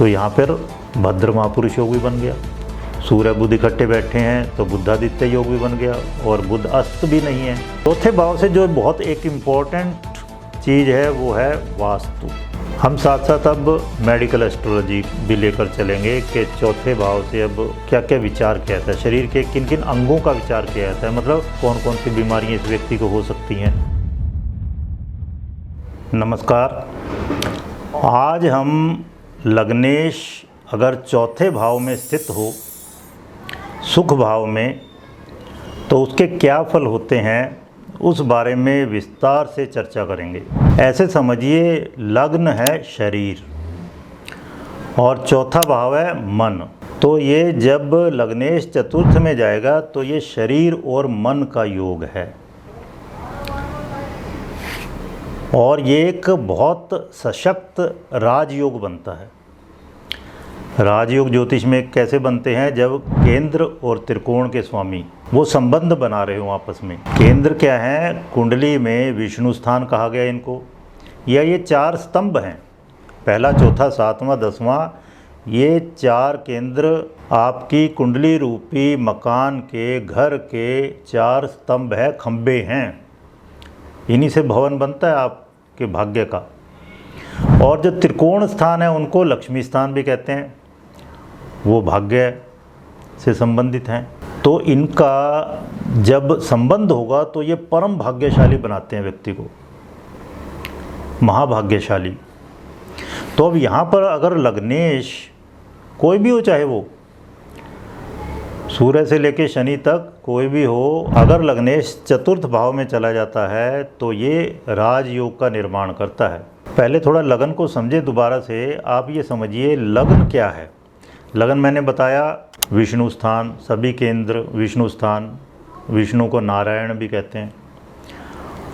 तो यहाँ पर भद्र महापुरुष योग भी बन गया। सूर्य बुध इकट्ठे बैठे हैं तो बुद्धादित्य योग भी बन गया, और बुध अस्त भी नहीं है। चौथे भाव से जो बहुत एक इम्पॉर्टेंट चीज़ है वो है वास्तु। हम साथ साथ अब मेडिकल एस्ट्रोलॉजी भी लेकर चलेंगे कि चौथे भाव से अब क्या क्या विचार किया जाता है, शरीर के किन किन अंगों का विचार किया जाता है, मतलब कौन कौन सी बीमारियां इस व्यक्ति को हो सकती हैं। नमस्कार। आज हम लग्नेश अगर चौथे भाव में स्थित हो सुख भाव में तो उसके क्या फल होते हैं उस बारे में विस्तार से चर्चा करेंगे। ऐसे समझिए लग्न है शरीर और चौथा भाव है मन। तो ये जब लग्नेश चतुर्थ में जाएगा तो ये शरीर और मन का योग है, और ये एक बहुत सशक्त राजयोग बनता है। राजयोग ज्योतिष में कैसे बनते हैं, जब केंद्र और त्रिकोण के स्वामी वो संबंध बना रहे हो आपस में। केंद्र क्या है, कुंडली में विष्णु स्थान कहा गया इनको, या ये चार स्तंभ हैं, पहला चौथा सातवां दसवां, ये चार केंद्र आपकी कुंडली रूपी मकान के घर के चार स्तंभ है, खंबे हैं। इन्हीं से भवन बनता है आपके भाग्य का। और जो त्रिकोण स्थान है उनको लक्ष्मी स्थान भी कहते हैं, वो भाग्य से संबंधित हैं। तो इनका जब संबंध होगा तो ये परम भाग्यशाली बनाते हैं व्यक्ति को, महाभाग्यशाली। तो अब यहाँ पर अगर लग्नेश कोई भी हो, चाहे वो सूर्य से लेके शनि तक कोई भी हो, अगर लग्नेश चतुर्थ भाव में चला जाता है तो ये राजयोग का निर्माण करता है। पहले थोड़ा लगन को समझे दोबारा से। आप ये समझिए लगन क्या है। लगन मैंने बताया विष्णु स्थान, सभी केंद्र विष्णु स्थान, विष्णु को नारायण भी कहते हैं,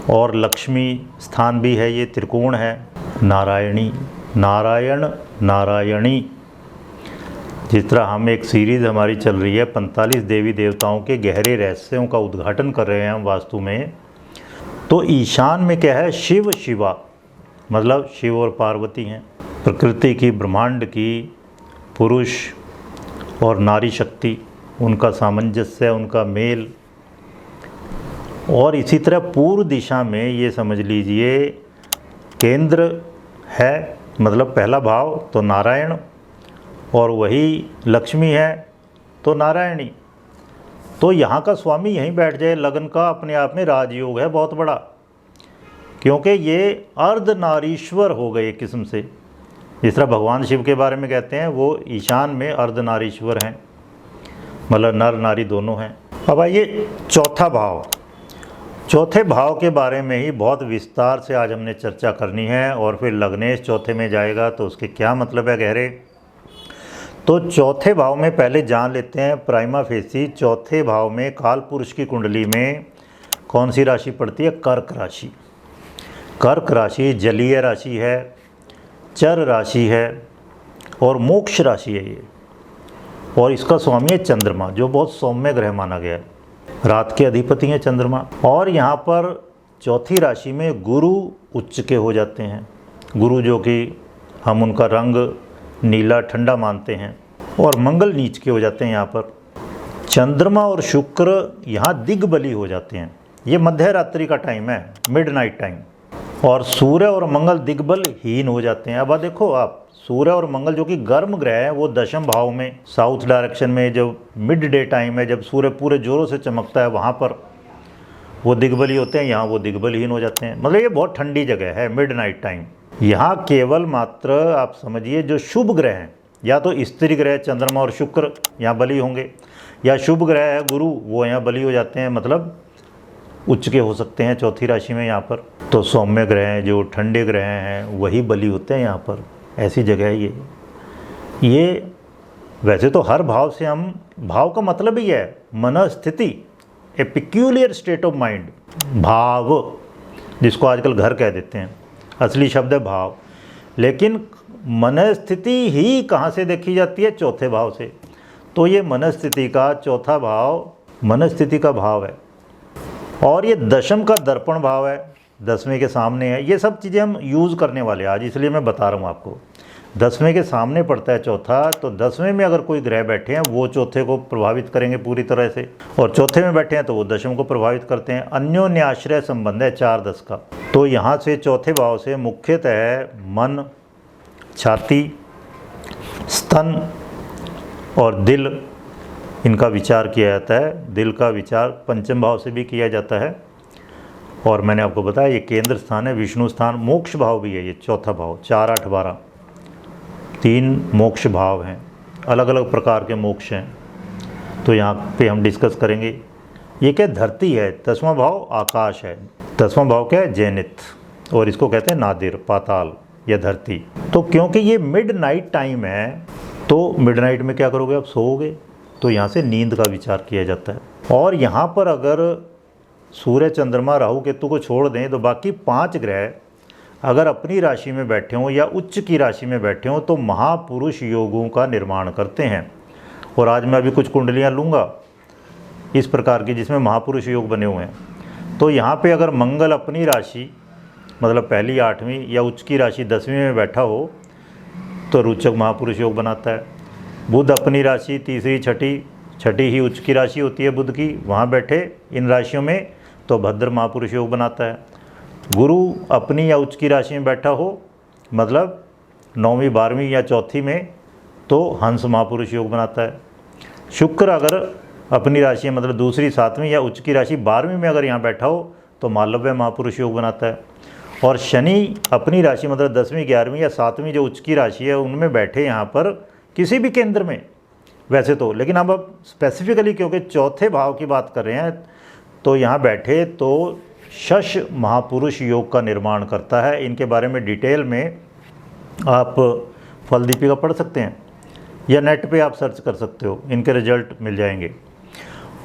और लक्ष्मी स्थान भी है, ये त्रिकोण है, नारायणी, नारायण नारायणी। जिस तरह हम एक सीरीज़ हमारी चल रही है 45 देवी देवताओं के गहरे रहस्यों का उद्घाटन कर रहे हैं हम वास्तु में। तो ईशान में क्या है, शिव शिवा, मतलब शिव और पार्वती हैं। प्रकृति की, ब्रह्मांड की, पुरुष और नारी शक्ति, उनका सामंजस्य, उनका मेल। और इसी तरह पूर्व दिशा में ये समझ लीजिए केंद्र है, मतलब पहला भाव तो नारायण, और वही लक्ष्मी है तो नारायणी। तो यहाँ का स्वामी यहीं बैठ जाए, लगन का अपने आप में राजयोग है बहुत बड़ा, क्योंकि ये अर्धनारीश्वर हो गए एक किस्म से। जिस तरह भगवान शिव के बारे में कहते हैं वो ईशान में अर्धनारीश्वर हैं, मतलब नर नारी दोनों हैं। अब आइए चौथा भाव। चौथे भाव के बारे में ही बहुत विस्तार से आज हमने चर्चा करनी है, और फिर लग्नेश चौथे में जाएगा तो उसके क्या मतलब है गहरे। तो चौथे भाव में पहले जान लेते हैं प्राइमा फेसी। चौथे भाव में काल पुरुष की कुंडली में कौन सी राशि पड़ती है, कर्क राशि। कर्क राशि जलीय राशि है, चर राशि है और मोक्ष राशि है ये, और इसका स्वामी है चंद्रमा, जो बहुत सौम्य ग्रह माना गया है, रात के अधिपति हैं चंद्रमा। और यहाँ पर चौथी राशि में गुरु उच्च के हो जाते हैं। गुरु जो कि हम उनका रंग नीला ठंडा मानते हैं, और मंगल नीच के हो जाते हैं यहाँ पर। चंद्रमा और शुक्र यहाँ दिग्बली हो जाते हैं, ये मध्य रात्रि का टाइम है, मिडनाइट टाइम। और सूर्य और मंगल दिग्बल हीन हो जाते हैं। अब देखो आप, सूर्य और मंगल जो कि गर्म ग्रह हैं वो दशम भाव में साउथ डायरेक्शन में, जब मिड डे टाइम है, जब सूर्य पूरे जोरों से चमकता है, वहाँ पर वो दिग्बली होते हैं, यहाँ वो दिग्बलहीन हो जाते हैं। मतलब ये बहुत ठंडी जगह है, मिड नाइट टाइम। यहाँ केवल मात्र आप समझिए जो शुभ ग्रह हैं, या तो स्त्री ग्रह चंद्रमा और शुक्र यहाँ बली होंगे, या शुभ ग्रह है गुरु, वो यहाँ बली हो जाते हैं, मतलब उच्च के हो सकते हैं चौथी राशि में यहाँ पर। तो सौम्य ग्रह हैं, जो ठंडे ग्रह हैं, वही बली होते हैं यहाँ पर। ऐसी जगह है ये। वैसे तो हर भाव से हम, भाव का मतलब ही है मन स्थिति, ए पिक्यूलियर स्टेट ऑफ माइंड। भाव जिसको आजकल घर कह देते हैं, असली शब्द है भाव। लेकिन मन स्थिति ही कहाँ से देखी जाती है, चौथे भाव से। तो ये मन स्थिति का चौथा भाव मन स्थिति का भाव है, और ये दशम का दर्पण भाव है, 10वें के सामने है। ये सब चीज़ें हम यूज़ करने वाले हैं आज, इसलिए मैं बता रहा हूँ आपको। 10वें के सामने पड़ता है चौथा, तो 10वें में अगर कोई ग्रह बैठे हैं वो चौथे को प्रभावित करेंगे पूरी तरह से, और चौथे में बैठे हैं तो वो 10वें को प्रभावित करते हैं। अन्योन्याश्रय संबंध है 4-10 का। तो यहाँ से चौथे भाव से मुख्यतः मन, छाती, स्तन और दिल, इनका विचार किया जाता है। दिल का विचार पंचम भाव से भी किया जाता है, और मैंने आपको बताया ये केंद्र स्थान है, विष्णु स्थान। मोक्ष भाव भी है ये चौथा भाव, 4, 8, 12 3 मोक्ष भाव हैं, अलग अलग प्रकार के मोक्ष हैं। तो यहाँ पे हम डिस्कस करेंगे। ये क्या धरती है, 10वां भाव आकाश है, 10वां भाव क्या है जेनिथ, और इसको कहते हैं नादिर, पाताल या धरती। तो क्योंकि ये मिडनाइट टाइम है, तो मिडनाइट में क्या करोगे आप, सोओगे, तो यहाँ से नींद का विचार किया जाता है। और यहाँ पर अगर सूर्य, चंद्रमा, राहु, केतु को छोड़ दें तो बाकी 5 ग्रह अगर अपनी राशि में बैठे हों या उच्च की राशि में बैठे हों तो महापुरुष योगों का निर्माण करते हैं। और आज मैं अभी कुछ कुंडलियाँ लूँगा इस प्रकार की जिसमें महापुरुष योग बने हुए हैं। तो यहाँ पे अगर मंगल अपनी राशि मतलब पहली 8वीं या उच्च की राशि 10वीं में बैठा हो तो रोचक महापुरुष योग बनाता है। बुध अपनी राशि तीसरी, छठी ही उच्च की राशि होती है बुध की, वहाँ बैठे इन राशियों में तो भद्र महापुरुष योग बनाता है। गुरु अपनी या उच्च की राशि में बैठा हो मतलब 9वीं, 12वीं या चौथी में तो हंस महापुरुष योग बनाता है। शुक्र अगर अपनी राशि मतलब दूसरी, 7वीं या उच्च की राशि 12वीं में अगर यहाँ बैठा हो तो मालव्य महापुरुष योग बनाता है। और शनि अपनी राशि मतलब 10वीं, 11वीं या 7वीं जो उच्च की राशि है उनमें बैठे यहाँ पर किसी भी केंद्र में वैसे तो, लेकिन अब स्पेसिफिकली क्योंकि चौथे भाव की बात कर रहे हैं तो यहाँ बैठे तो शश महापुरुष योग का निर्माण करता है। इनके बारे में डिटेल में आप फल दीपिका पढ़ सकते हैं या नेट पे आप सर्च कर सकते हो, इनके रिजल्ट मिल जाएंगे।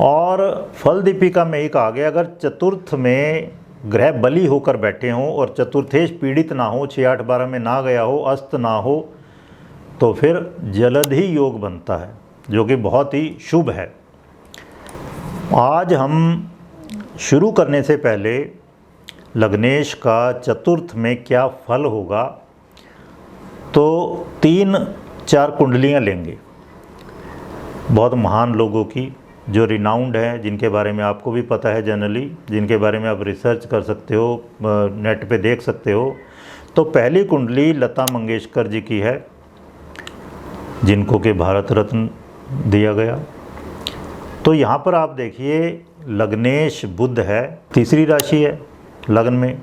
और फल दीपिका में ही कहा गया अगर चतुर्थ में ग्रह बली होकर बैठे हों और चतुर्थेश पीड़ित ना हो, 6, 8, 12 में ना गया हो, अस्त ना हो, तो फिर जलद ही योग बनता है जो कि बहुत ही शुभ है। आज हम शुरू करने से पहले लग्नेश का चतुर्थ में क्या फल होगा तो 3-4 कुंडलियाँ लेंगे बहुत महान लोगों की जो रिनाउंड हैं, जिनके बारे में आपको भी पता है जनरली, जिनके बारे में आप रिसर्च कर सकते हो, नेट पे देख सकते हो। तो पहली कुंडली लता मंगेशकर जी की है जिनको कि भारत रत्न दिया गया। तो यहाँ पर आप देखिए लग्नेश बुध है, तीसरी राशि है लग्न में,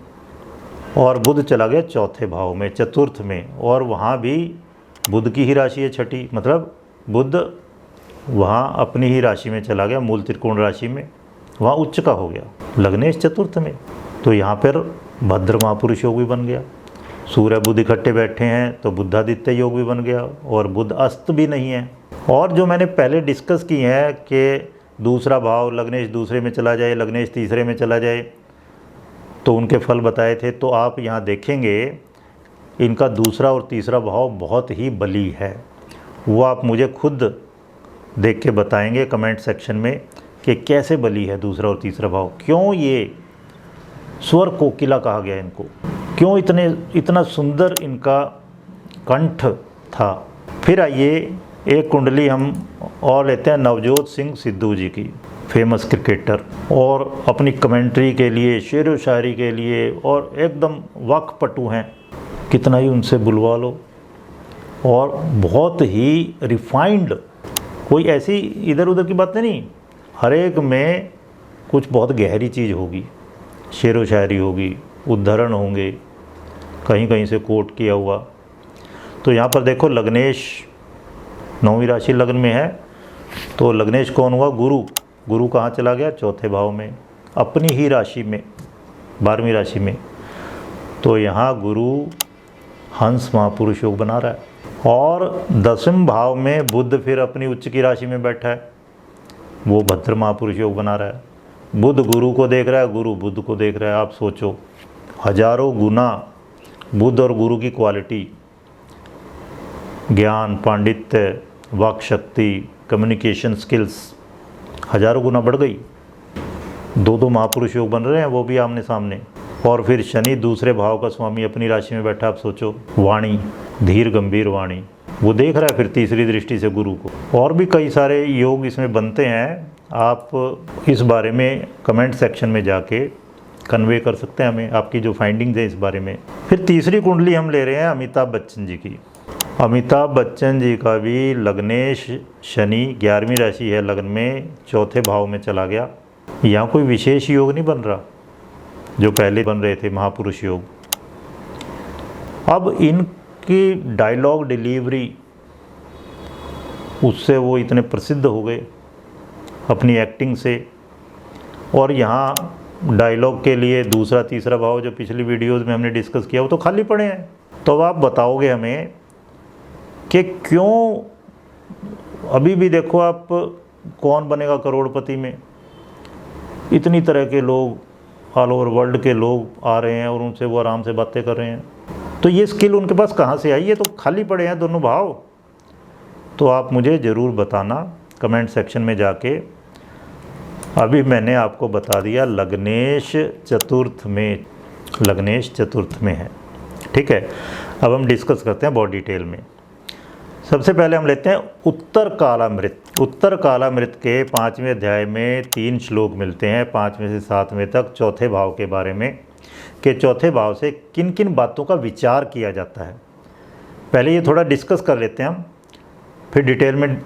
और बुध चला गया चौथे भाव में, चतुर्थ में, और वहाँ भी बुध की ही राशि है छठी, मतलब बुध वहाँ अपनी ही राशि में चला गया, मूल त्रिकोण राशि में, वहाँ उच्च का हो गया लग्नेश चतुर्थ में। तो यहाँ पर भद्र महापुरुष योग भी बन गया। सूर्य बुध इकट्ठे बैठे हैं तो बुद्धादित्य योग भी बन गया, और बुध अस्त भी नहीं है। और जो मैंने पहले डिस्कस की है कि दूसरा भाव लग्नेश दूसरे में चला जाए, लग्नेश तीसरे में चला जाए, तो उनके फल बताए थे। तो आप यहाँ देखेंगे इनका दूसरा और तीसरा भाव बहुत ही बली है, वो आप मुझे खुद देख के बताएंगे कमेंट सेक्शन में कि कैसे बली है दूसरा और तीसरा भाव, क्यों ये स्वर कोकिला कहा गया इनको, क्यों इतना सुंदर इनका कंठ था। फिर आइए एक कुंडली हम और लेते हैं नवजोत सिंह सिद्धू जी की, फेमस क्रिकेटर, और अपनी कमेंट्री के लिए, शेर व शायरी के लिए, और एकदम वाकपटु हैं, कितना ही उनसे बुलवा लो, और बहुत ही रिफाइंड, कोई ऐसी इधर उधर की बातें नहीं, हर एक में कुछ बहुत गहरी चीज़ होगी, शेर व शायरी होगी, उद्धरण होंगे, कहीं कहीं से कोट किया हुआ। तो यहाँ पर देखो लग्नेश 9वीं राशि लग्न में है, तो लग्नेश कौन हुआ, गुरु। गुरु कहाँ चला गया, चौथे भाव में, अपनी ही राशि में, 12वीं राशि में। तो यहाँ गुरु हंस महापुरुष योग बना रहा है। और 10वें भाव में बुध फिर अपनी उच्च की राशि में बैठा है, वो भद्र महापुरुष योग बना रहा है। बुध गुरु को देख रहा है, गुरु बुध को देख रहा है। आप सोचो हजारों गुना बुध और गुरु की क्वालिटी, ज्ञान, पांडित्य, वाक शक्ति, कम्युनिकेशन स्किल्स हजारों गुना बढ़ गई। 2 महापुरुष योग बन रहे हैं, वो भी आमने सामने। और फिर शनि दूसरे भाव का स्वामी अपनी राशि में बैठा, आप सोचो वाणी, धीर गंभीर वाणी, वो देख रहा है फिर तीसरी दृष्टि से गुरु को। और भी कई सारे योग इसमें बनते हैं, आप इस बारे में कमेंट सेक्शन में जाके कन्वे कर सकते हैं हमें आपकी जो फाइंडिंग्स है इस बारे में। फिर तीसरी कुंडली हम ले रहे हैं अमिताभ बच्चन जी की। अमिताभ बच्चन जी का भी लग्नेश शनि 11वीं राशि है, लग्न में चौथे भाव में चला गया। यहाँ कोई विशेष योग नहीं बन रहा जो पहले बन रहे थे महापुरुष योग। अब इनकी डायलॉग डिलीवरी, उससे वो इतने प्रसिद्ध हो गए अपनी एक्टिंग से। और यहाँ डायलॉग के लिए दूसरा तीसरा भाव जो पिछली वीडियोज़ में हमने डिस्कस किया वो तो खाली पड़े हैं। तो अब आप बताओगे हमें कि क्यों अभी भी देखो आप, कौन बनेगा करोड़पति में, इतनी तरह के लोग ऑल ओवर वर्ल्ड के लोग आ रहे हैं और उनसे वो आराम से बातें कर रहे हैं। तो ये स्किल उनके पास कहाँ से आई है? तो खाली पड़े हैं दोनों भाव। तो आप मुझे ज़रूर बताना कमेंट सेक्शन में जाके। अभी मैंने आपको बता दिया लग्नेश चतुर्थ में, लग्नेश चतुर्थ में है, ठीक है। अब हम डिस्कस करते हैं बहुत डिटेल में। सबसे पहले हम लेते हैं उत्तर कालामृत। उत्तर कालामृत के 5वें अध्याय में 3 श्लोक मिलते हैं 5वें से 7वें तक, चौथे भाव के बारे में, कि चौथे भाव से किन किन बातों का विचार किया जाता है। पहले ये थोड़ा डिस्कस कर लेते हैं हम, फिर डिटेल में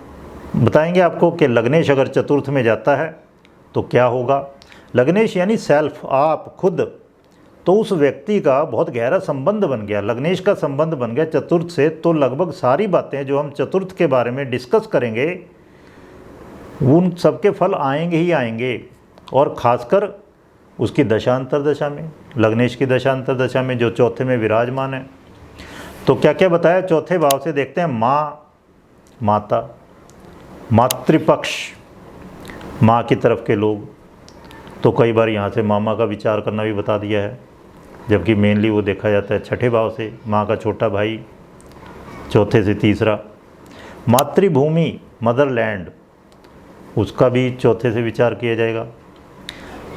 बताएंगे आपको कि लग्नेश अगर चतुर्थ में जाता है तो क्या होगा। लग्नेश यानी सेल्फ, आप खुद, तो उस व्यक्ति का बहुत गहरा संबंध बन गया, लग्नेश का संबंध बन गया चतुर्थ से। तो लगभग सारी बातें जो हम चतुर्थ के बारे में डिस्कस करेंगे उन सबके फल आएंगे ही आएंगे। और ख़ासकर उसकी दशांतर दशा में, लग्नेश की दशांतर दशा में जो चौथे में विराजमान है। तो क्या क्या बताया चौथे भाव से, देखते हैं। माँ, माता, मातृपक्ष, माँ की तरफ के लोग, तो कई बार यहाँ से मामा का विचार करना भी बता दिया है, जबकि मेनली वो देखा जाता है छठे भाव से, माँ का छोटा भाई, चौथे से तीसरा। मातृभूमि, मदरलैंड, उसका भी चौथे से विचार किया जाएगा।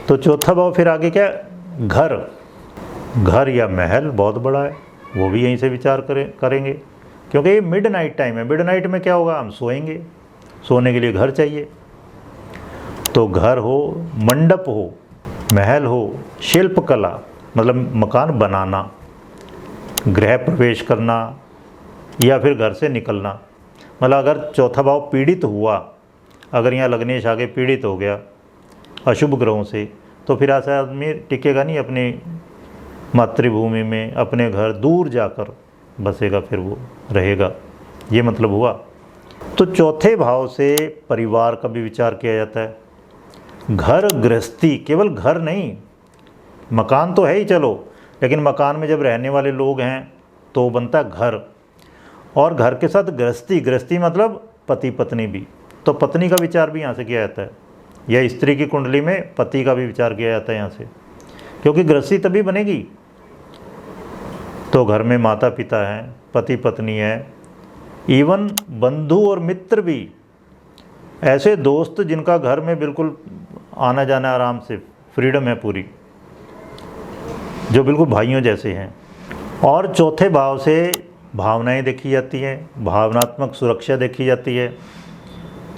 तो चौथा भाव फिर आगे क्या, घर, घर या महल बहुत बड़ा है, वो भी यहीं से विचार करेंगे, क्योंकि ये मिड नाइट टाइम है। मिड नाइट में क्या होगा, हम सोएंगे, सोने के लिए घर चाहिए। तो घर हो, मंडप हो, महल हो, शिल्पकला मतलब मकान बनाना, गृह प्रवेश करना या फिर घर से निकलना। मतलब अगर चौथा भाव पीड़ित हुआ, अगर यहाँ लग्नेश आगे पीड़ित हो गया अशुभ ग्रहों से, तो फिर ऐसा आदमी टिकेगा नहीं अपनी मातृभूमि में, अपने घर दूर जाकर बसेगा, फिर वो रहेगा, ये मतलब हुआ। तो चौथे भाव से परिवार का भी विचार किया जाता है। घर गृहस्थी, केवल घर नहीं, मकान तो है ही चलो, लेकिन मकान में जब रहने वाले लोग हैं तो बनता है घर। और घर के साथ गृहस्थी, गृहस्थी मतलब पति पत्नी भी, तो पत्नी का विचार भी यहाँ से किया जाता है, या स्त्री की कुंडली में पति का भी विचार किया जाता है यहाँ से, क्योंकि गृहस्थी तभी बनेगी। तो घर में माता पिता हैं, पति पत्नी है, इवन बंधु और मित्र भी, ऐसे दोस्त जिनका घर में बिल्कुल आना जाना आराम से फ्रीडम है पूरी, जो बिल्कुल भाइयों जैसे हैं। और चौथे भाव से भावनाएं देखी जाती हैं, भावनात्मक सुरक्षा देखी जाती है।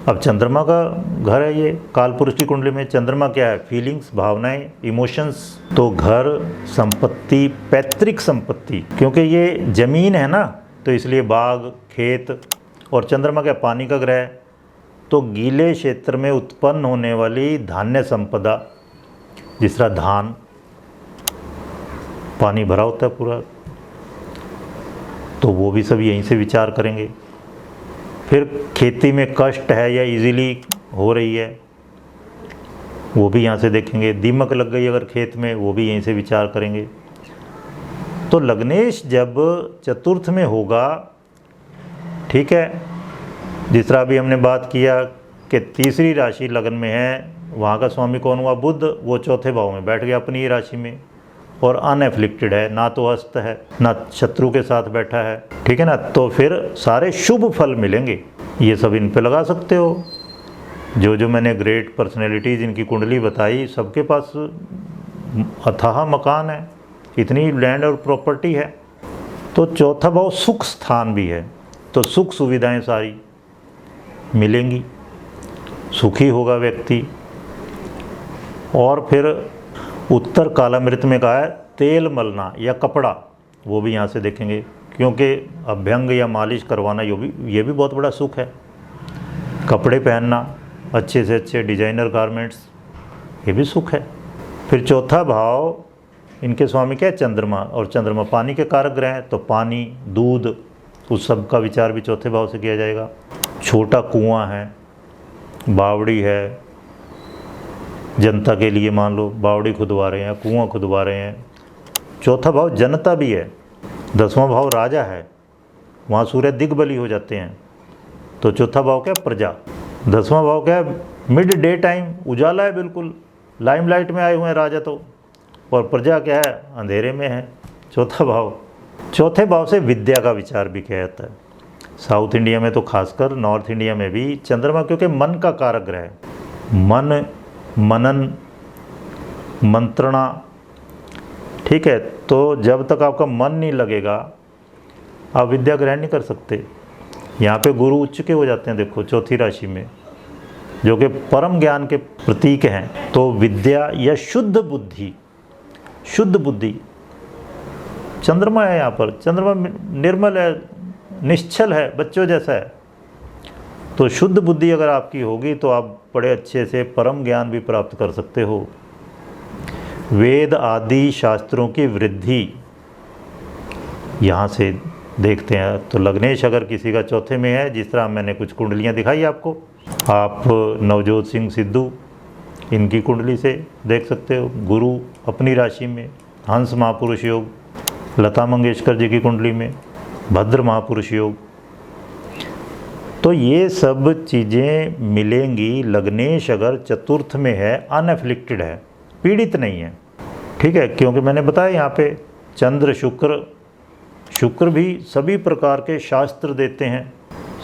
अब चंद्रमा का घर है ये, कालपुरुष की कुंडली में चंद्रमा क्या है, फीलिंग्स, भावनाएं, इमोशंस। तो घर, संपत्ति, पैतृक संपत्ति, क्योंकि ये जमीन है ना, तो इसलिए बाग, खेत, और चंद्रमा क्या, पानी का ग्रह, तो गीले क्षेत्र में उत्पन्न होने वाली धान्य संपदा, जिस तरह धान, पानी भरा होता है पूरा, तो वो भी सब यहीं से विचार करेंगे। फिर खेती में कष्ट है या इजीली हो रही है, वो भी यहाँ से देखेंगे। दीमक लग गई अगर खेत में, वो भी यहीं से विचार करेंगे। तो लग्नेश जब चतुर्थ में होगा, ठीक है, जिस तरह अभी हमने बात किया कि तीसरी राशि लगन में है, वहाँ का स्वामी कौन हुआ, बुध, वो चौथे भाव में बैठ गया अपनी ही राशि में, और अनएफ्लिक्टेड है, ना तो हस्त है ना शत्रु के साथ बैठा है, ठीक है ना। तो फिर सारे शुभ फल मिलेंगे, ये सब इन पे लगा सकते हो। जो जो मैंने ग्रेट पर्सनैलिटीज़ इनकी कुंडली बताई, सबके पास अथाह मकान है, इतनी लैंड और प्रॉपर्टी है, तो चौथा भाव सुख स्थान भी है, तो सुख सुविधाएं सारी मिलेंगी, सुखी होगा व्यक्ति। और फिर उत्तर कालामृत में कहा है तेल मलना या कपड़ा, वो भी यहाँ से देखेंगे, क्योंकि अभ्यंग या मालिश करवाना ये भी बहुत बड़ा सुख है। कपड़े पहनना, अच्छे से अच्छे डिजाइनर गारमेंट्स, ये भी सुख है। फिर चौथा भाव इनके स्वामी क्या है? चंद्रमा, और चंद्रमा पानी के कारक ग्रह हैं, तो पानी, दूध, उस सब का विचार भी चौथे भाव से किया जाएगा। छोटा कुआं है, बावड़ी है, जनता के लिए मान लो बावड़ी खुदवा रहे हैं, कुआं खुदवा रहे हैं। चौथा भाव जनता भी है। 10वां भाव राजा है, वहाँ सूर्य दिग्बली हो जाते हैं, तो चौथा भाव क्या? प्रजा। 10वां भाव क्या है? मिड डे टाइम, उजाला है बिल्कुल, लाइमलाइट में आए हुए हैं राजा तो, और प्रजा क्या है? अंधेरे में है, चौथा भाव। चौथे भाव से विद्या का विचार भी किया जाता है। साउथ इंडिया में तो खासकर, नॉर्थ इंडिया में भी चंद्रमा, क्योंकि मन का कारक ग्रह है। मन, मनन, मंत्रणा, ठीक है। तो जब तक आपका मन नहीं लगेगा आप विद्या ग्रहण नहीं कर सकते। यहाँ पे गुरु उच्च के हो जाते हैं, देखो चौथी राशि में, जो कि परम ज्ञान के प्रतीक हैं। तो विद्या या शुद्ध बुद्धि, शुद्ध बुद्धि चंद्रमा है यहाँ पर। चंद्रमा निर्मल है, निश्चल है, बच्चों जैसा है। तो शुद्ध बुद्धि अगर आपकी होगी तो आप बड़े अच्छे से परम ज्ञान भी प्राप्त कर सकते हो। वेद आदि शास्त्रों की वृद्धि यहाँ से देखते हैं। तो लग्नेश अगर किसी का चौथे में है, जिस तरह मैंने कुछ कुंडलियाँ दिखाई आपको, आप नवजोत सिंह सिद्धू इनकी कुंडली से देख सकते हो। गुरु अपनी राशि में, हंस महापुरुष योग, लता मंगेशकर जी की कुंडली में भद्र महापुरुष योग। तो ये सब चीज़ें मिलेंगी। लग्नेश अगर चतुर्थ में है, अनएफ्लिक्टेड है, पीड़ित नहीं है, ठीक है। क्योंकि मैंने बताया यहाँ पे चंद्र, शुक्र भी सभी प्रकार के शास्त्र देते हैं,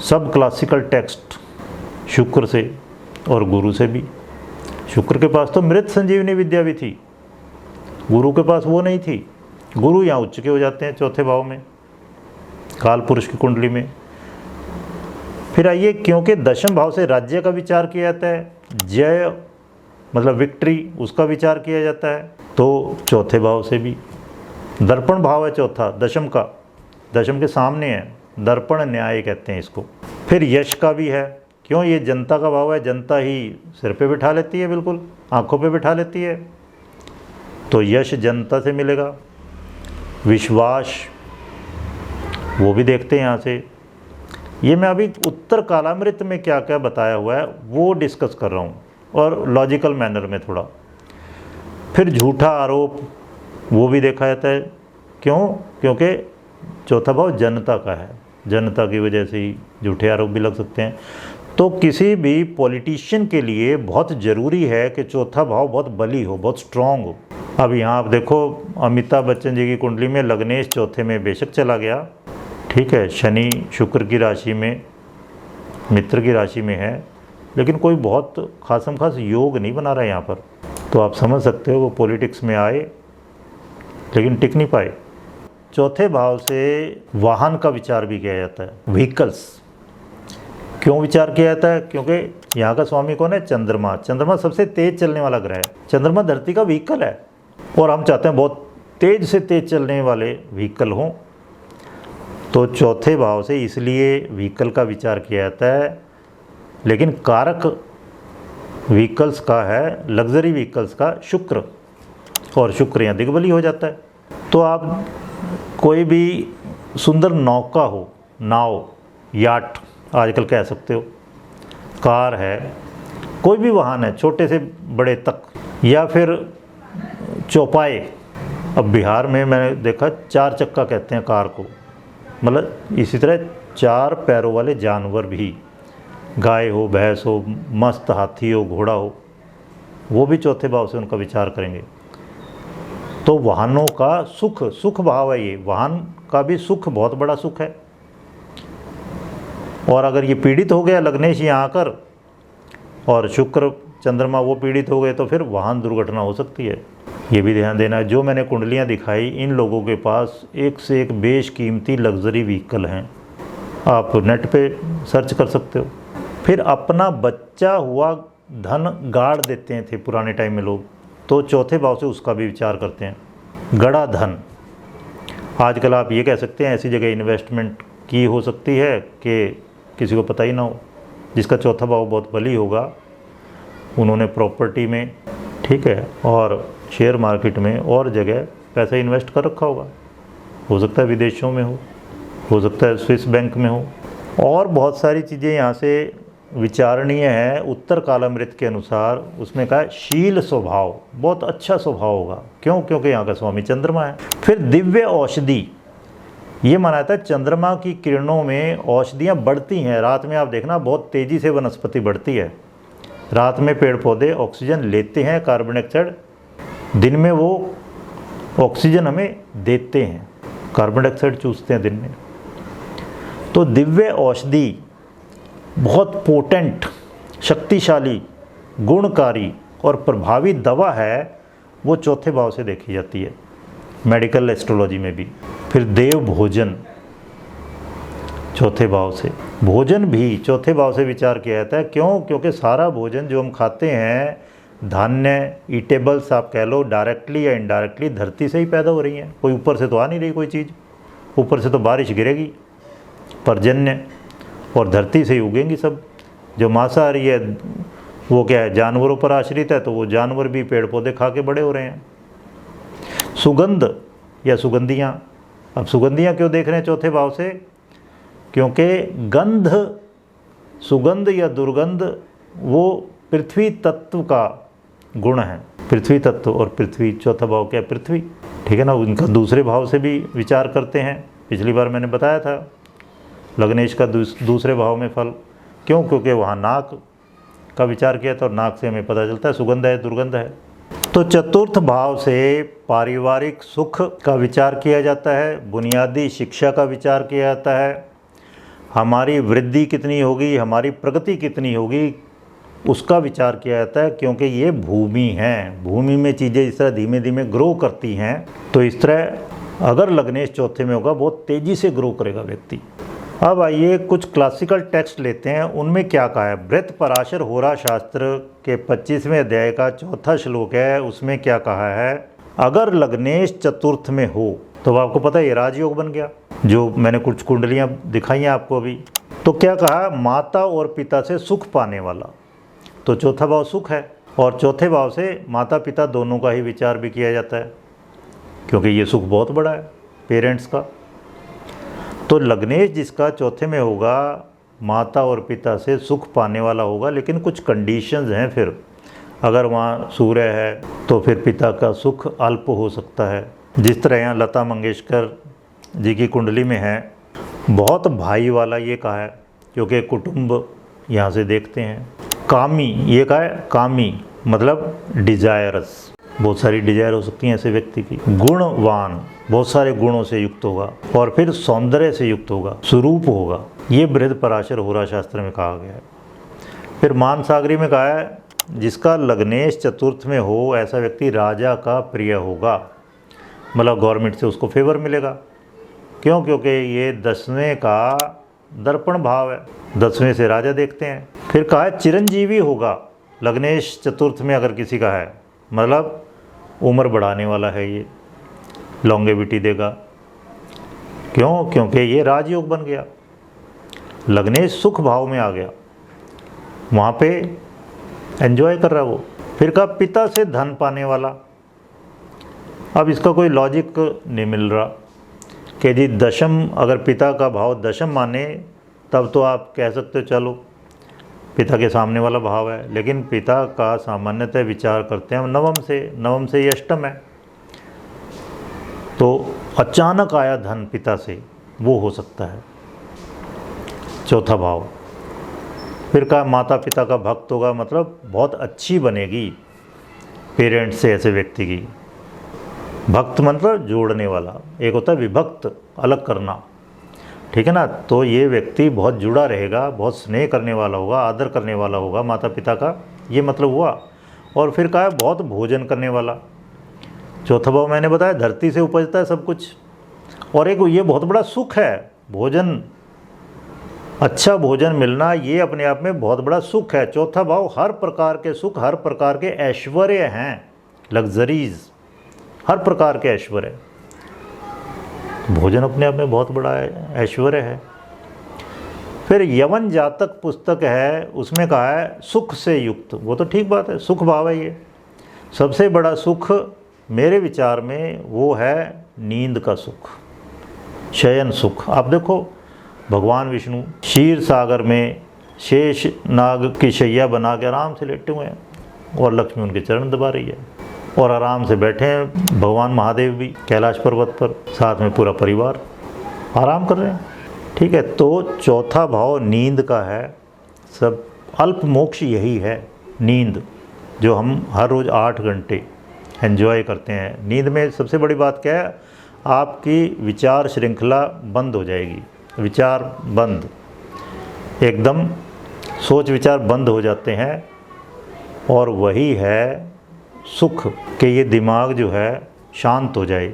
सब क्लासिकल टेक्स्ट शुक्र से, और गुरु से भी। शुक्र के पास तो मृत संजीवनी विद्या भी थी, गुरु के पास वो नहीं थी। गुरु यहाँ उच्च के हो जाते हैं चौथे भाव में, काल पुरुष की कुंडली में। फिर आइए, क्योंकि दशम भाव से राज्य का विचार किया जाता है, जय मतलब विक्ट्री, उसका विचार किया जाता है, तो चौथे भाव से भी। दर्पण भाव है चौथा, दशम का, दशम के सामने है, दर्पण न्याय कहते हैं इसको। फिर यश का भी है, क्यों? ये जनता का भाव है, जनता ही सिर पे बिठा लेती है, बिल्कुल आंखों पे बिठा लेती है, तो यश जनता से मिलेगा। विश्वास, वो भी देखते हैं यहाँ से। ये मैं अभी उत्तर कालामृत में क्या क्या बताया हुआ है वो डिस्कस कर रहा हूँ, और लॉजिकल मैनर में थोड़ा। फिर झूठा आरोप, वो भी देखा जाता है, क्यों? क्योंकि चौथा भाव जनता का है, जनता की वजह से ही झूठे आरोप भी लग सकते हैं। तो किसी भी पॉलिटिशियन के लिए बहुत ज़रूरी है कि चौथा भाव बहुत बली हो, बहुत स्ट्रॉन्ग हो। अब यहाँ आप देखो, अमिताभ बच्चन जी की कुंडली में लग्नेश चौथे में बेशक चला गया, ठीक है, शनि शुक्र की राशि में, मित्र की राशि में है, लेकिन कोई बहुत खासम खास योग नहीं बना रहा है यहाँ पर। तो आप समझ सकते हो वो पॉलिटिक्स में आए लेकिन टिक नहीं पाए। चौथे भाव से वाहन का विचार भी किया जाता है, व्हीकल्स। क्यों विचार किया जाता है? क्योंकि यहाँ का स्वामी कौन है? चंद्रमा। चंद्रमा सबसे तेज चलने वाला ग्रह है, चंद्रमा धरती का व्हीकल है, और हम चाहते हैं बहुत तेज से तेज चलने वाले व्हीकल हों। तो चौथे भाव से इसलिए व्हीकल का विचार किया जाता है, लेकिन कारक व्हीकल्स का है, लग्जरी व्हीकल्स का शुक्र, और शुक्र यहाँ दिग्बली हो जाता है। तो आप कोई भी सुंदर नौका हो, नाव, याट आजकल कह सकते हो, कार है, कोई भी वाहन है छोटे से बड़े तक, या फिर चौपाए। अब बिहार में मैंने देखा 4 चक्का कहते हैं कार को, मतलब इसी तरह 4 पैरों वाले जानवर भी, गाय हो, भैंस हो, मस्त हाथी हो, घोड़ा हो, वो भी चौथे भाव से उनका विचार करेंगे। तो वाहनों का सुख भाव है, ये वाहन का भी सुख बहुत बड़ा सुख है। और अगर ये पीड़ित हो गया लग्नेश यहाँ आकर, और शुक्र चंद्रमा वो पीड़ित हो गए, तो फिर वाहन दुर्घटना हो सकती है। ये भी ध्यान देना, जो मैंने कुंडलियाँ दिखाई इन लोगों के पास एक से एक बेशकीमती लग्जरी व्हीकल हैं, आप नेट पे सर्च कर सकते हो। फिर अपना बच्चा हुआ धन गाड़ देते थे पुराने टाइम में लोग, तो चौथे भाव से उसका भी विचार करते हैं। गड़ा धन, आजकल आप ये कह सकते हैं ऐसी जगह इन्वेस्टमेंट की हो सकती है कि किसी को पता ही ना हो। जिसका चौथा भाव बहुत बली होगा उन्होंने प्रॉपर्टी में, ठीक है, और शेयर मार्केट में और जगह पैसा इन्वेस्ट कर रखा होगा। हो सकता है विदेशों में हो सकता है स्विस बैंक में हो, और बहुत सारी चीज़ें यहाँ से विचारणीय है। उत्तर कालामृत के अनुसार उसमें कहा शील स्वभाव, बहुत अच्छा स्वभाव होगा। क्यों? क्योंकि यहाँ का स्वामी चंद्रमा है। फिर दिव्य औषधि, ये माना जाता है चंद्रमा की किरणों में औषधियाँ बढ़ती हैं। रात में आप देखना बहुत तेज़ी से वनस्पति बढ़ती है। रात में पेड़ पौधे ऑक्सीजन लेते हैं, कार्बन डाइऑक्साइड, दिन में वो ऑक्सीजन हमें देते हैं, कार्बन डाइऑक्साइड चूसते हैं दिन में। तो दिव्य औषधि बहुत पोटेंट, शक्तिशाली, गुणकारी और प्रभावी दवा है, वो चौथे भाव से देखी जाती है मेडिकल एस्ट्रोलॉजी में भी। फिर देव भोजन, चौथे भाव से, भोजन भी चौथे भाव से विचार किया जाता है। क्यों? क्योंकि सारा भोजन जो हम खाते हैं, धान्य, ईटेबल्स आप कह लो, डायरेक्टली या इनडायरेक्टली धरती से ही पैदा हो रही हैं। कोई ऊपर से तो आ नहीं रही कोई चीज़, ऊपर से तो बारिश गिरेगी, पर्जन्य, और धरती से ही उगेंगी सब। जो मांसाहारी है वो क्या है, जानवरों पर आश्रित है, तो वो जानवर भी पेड़ पौधे खा के बड़े हो रहे हैं। सुगंध या सुगंधियाँ, अब सुगंधियाँ क्यों देख रहे हैं चौथे भाव से? क्योंकि गंध, सुगंध या दुर्गंध वो पृथ्वी तत्व का गुण है। पृथ्वी तत्व, और पृथ्वी चौथा भाव क्या है? पृथ्वी, ठीक है ना। उनका दूसरे भाव से भी विचार करते हैं। पिछली बार मैंने बताया था लग्नेश का दूसरे भाव में फल। क्यों? क्योंकि वहाँ नाक का विचार किया था, और नाक से हमें पता चलता है सुगंध है, दुर्गंध है। तो चतुर्थ भाव से पारिवारिक सुख का विचार किया जाता है, बुनियादी शिक्षा का विचार किया जाता है, हमारी वृद्धि कितनी होगी, हमारी प्रगति कितनी होगी, उसका विचार किया जाता है। क्योंकि ये भूमि है, भूमि में चीज़ें इस तरह धीमे धीमे ग्रो करती हैं, तो इस तरह अगर लग्नेश चौथे में होगा बहुत तेज़ी से ग्रो करेगा व्यक्ति। अब आइए कुछ क्लासिकल टेक्स्ट लेते हैं, उनमें क्या कहा है। बृहत पराशर होरा शास्त्र के 25वें अध्याय का चौथा श्लोक है, उसमें क्या कहा है, अगर लग्नेश चतुर्थ में हो, तो आपको पता है ये राजयोग बन गया। जो मैंने कुछ कुंडलियाँ दिखाई हैं आपको अभी, तो क्या कहा, माता और पिता से सुख पाने वाला। तो चौथा भाव सुख है, और चौथे भाव से माता पिता दोनों का ही विचार भी किया जाता है, क्योंकि ये सुख बहुत बड़ा है पेरेंट्स का। तो लग्नेश जिसका चौथे में होगा, माता और पिता से सुख पाने वाला होगा, लेकिन कुछ कंडीशंस हैं। फिर अगर वहाँ सूर्य है तो फिर पिता का सुख अल्प हो सकता है। जिस तरह यहाँ लता मंगेशकर जी की कुंडली में है, बहुत भाई वाला ये कहा है, क्योंकि कुटुंब यहाँ से देखते हैं। कामी, ये कहा है कामी मतलब डिजायरस, बहुत सारी डिजायर हो सकती हैं ऐसे व्यक्ति की। गुणवान, बहुत सारे गुणों से युक्त होगा, और फिर सौंदर्य से युक्त होगा, स्वरूप होगा। ये बृहद पराशर होरा शास्त्र में कहा गया है। फिर मानसागरी में कहा है, जिसका लग्नेश चतुर्थ में हो ऐसा व्यक्ति राजा का प्रिय होगा, मतलब गवर्नमेंट से उसको फेवर मिलेगा। क्यों? क्योंकि ये 10वें का दर्पण भाव है, 10वें से राजा देखते हैं। फिर कहा है चिरंजीवी होगा, लग्नेश चतुर्थ में अगर किसी का है, मतलब उम्र बढ़ाने वाला है, ये लॉन्गेविटी देगा। क्यों? क्योंकि ये राजयोग बन गया, लग्नेश सुख भाव में आ गया, वहाँ पे एंजॉय कर रहा वो। फिर कहा पिता से धन पाने वाला। अब इसका कोई लॉजिक नहीं मिल रहा कि जी दशम, अगर पिता का भाव दशम माने तब तो आप कह सकते हो चलो पिता के सामने वाला भाव है, लेकिन पिता का सामान्यतः विचार करते हैं हम नवम से ये अष्टम है, तो अचानक आया धन पिता से, वो हो सकता है चौथा भाव। फिर कहा माता पिता का भक्त होगा, मतलब बहुत अच्छी बनेगी पेरेंट्स से ऐसे व्यक्ति की। भक्त मतलब जोड़ने वाला, एक होता है विभक्त, अलग करना, ठीक है ना। तो ये व्यक्ति बहुत जुड़ा रहेगा, बहुत स्नेह करने वाला होगा, आदर करने वाला होगा माता पिता का, ये मतलब हुआ। और फिर कहा बहुत भोजन करने वाला, चौथा भाव मैंने बताया धरती से उपजता है सब कुछ, और एक ये बहुत बड़ा सुख है, भोजन, अच्छा भोजन मिलना ये अपने आप में बहुत बड़ा सुख है। चौथा भाव हर प्रकार के सुख, हर प्रकार के ऐश्वर्य हैं, लग्जरीज, हर प्रकार के ऐश्वर्य। भोजन अपने आप में बहुत बड़ा ऐश्वर्य है। फिर यवन जातक पुस्तक है, उसमें कहा है सुख से युक्त, वो तो ठीक बात है, सुख भाव है ये। सबसे बड़ा सुख मेरे विचार में वो है नींद का सुख, शयन सुख। आप देखो भगवान विष्णु क्षीर सागर में शेष नाग की शैया बना के आराम से लेटे हुए हैं, और लक्ष्मी उनके चरण दबा रही है, और आराम से बैठे हैं भगवान महादेव भी कैलाश पर्वत पर, साथ में पूरा परिवार आराम कर रहे हैं। ठीक है, तो चौथा भाव नींद का है। सब अल्प मोक्ष यही है, नींद, जो हम हर रोज़ 8 घंटे एंजॉय करते हैं। नींद में सबसे बड़ी बात क्या है, आपकी विचार श्रृंखला बंद हो जाएगी, विचार बंद, एकदम सोच विचार बंद हो जाते हैं, और वही है सुख कि ये दिमाग जो है शांत हो जाए।